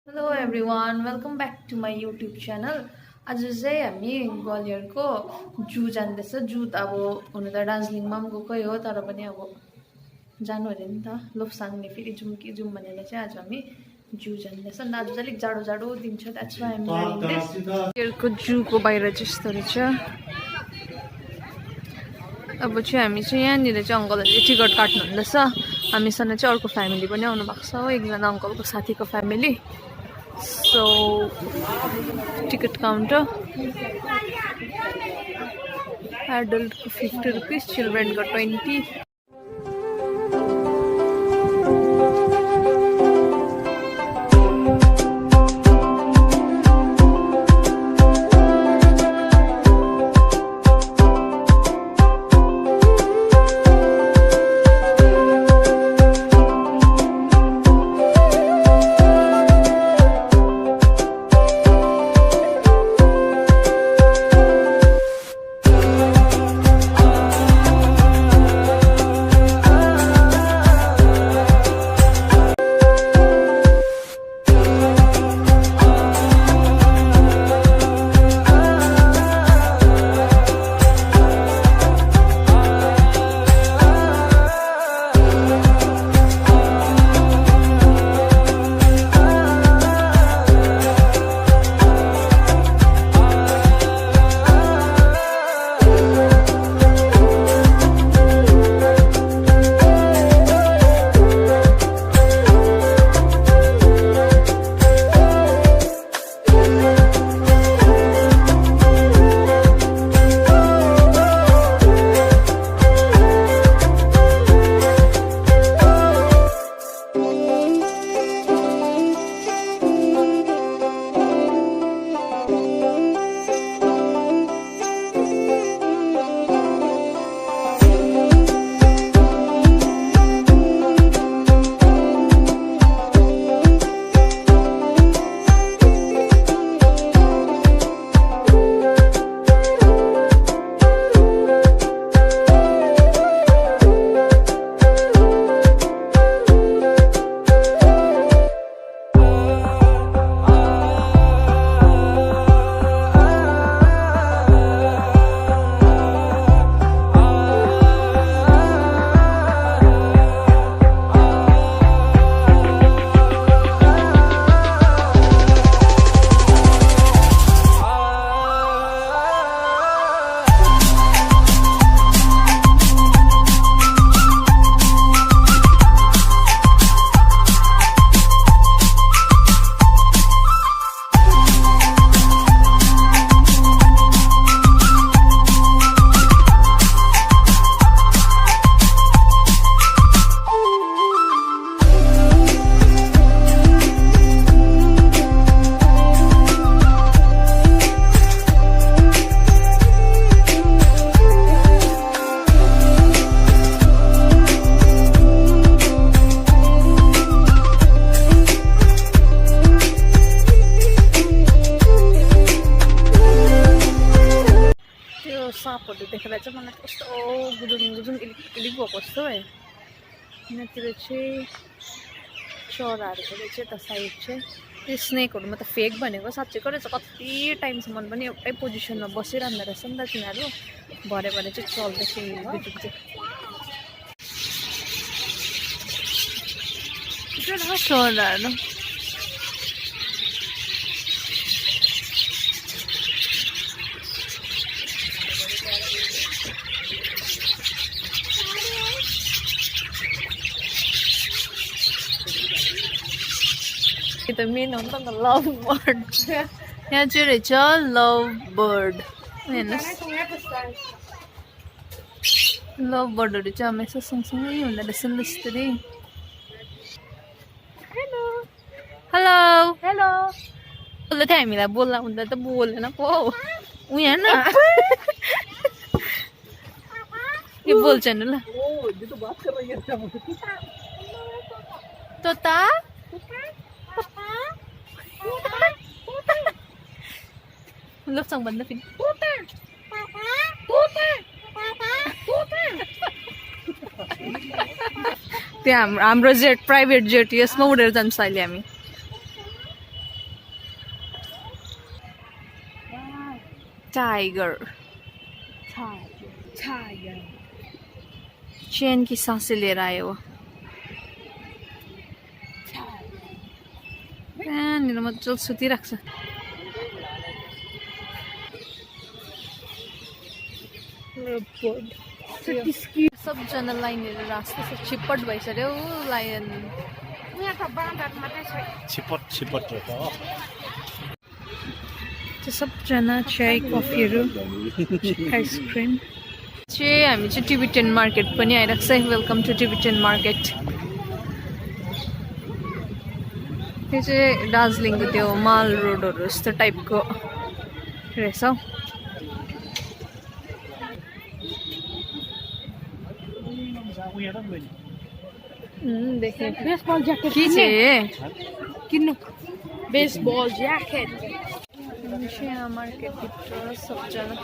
Hello everyone welcome back to my YouTube channel. आज चाहिँ हामी ग्वालियरको जू जाँदैछ। जू त अब हुनु त दार्जिलिङमा पनि गएकै हो, तर पनि अब जानु अरे नि त, लोप्साङले फेरि जाउँ कि जाउँ भनेर चाहिँ आज हामी जू जाँदैछ। आज चाहिँ अलिक जाडो जाडो दिन छ, द्याट्स वाइ हामी ग्वालियरको जूको बाहिर चाहिँ यस्तो रहेछ। अब चाहिँ हामी चाहिँ यहाँनिर चाहिँ अङ्कलहरूले टिकट काट्नु हुँदैछ। हामीसँग चाहिँ अर्को फ्यामिली पनि आउनु भएको छ हो, एकजना अङ्कलको साथीको family. So, ticket counter, adult 50 rupees, children got 20. सापहरू देखेर चाहिँ मलाई कस्तो गुजुङ गुजुङ इलिक इलिक भएको जस्तो है। यहाँतिर चाहिँ चराहरूको रहेछ यता साइड चाहिँ त्यो स्नेकहरू म त फेक भनेको, साँच्चैको रहेछ। कति टाइमसम्म पनि एउटै पोजिसनमा बसिरहँदो रहेछ नि त तिनीहरू, भरे भरे चाहिँ चल्दैछ गुजुङ चाहिँ चराहरू। Itu main nonton love bird. यहाँ चाहिँ रहेछ लभ बर्ड हेर्नुहोस्, लभ बर्डहरू चाहिँ हमेसा सँगसँगै हुँदो रहेछ नि त्यसरी। हेलो हेलो हेलो बोल्दै थियो हामीलाई, बोल्दा हुँदा त बोलेन पो ऊ यहाँ न यो बोल्छ नि ल। तोता लोप्साङ भन्दा फेरि त्यो हाम्रो जेट प्राइभेट जेट यसमा उडेर जान्छ अहिले हामी। टाइगर चैन की सांसें ले रहा है वो यहाँनिर मजाले सुतिरहेको छ सबजना लाइनहरू रास्ता छ छिपट भइसक्यो लाइन सबजना चाय कफीहरू आइसक्रिम चाहिँ हामी चाहिँ टिबेटन मार्केट पनि आइरहेको छ वेलकम टु टिबेटन मार्केट यो चाहिँ दार्जिलिङको त्यो माल रोडहरू जस्तो टाइपको रहेछ हौ बेसबल ज्याकेट किन्नु बेसबल ज्याकेट मार्केट भित्र सबजना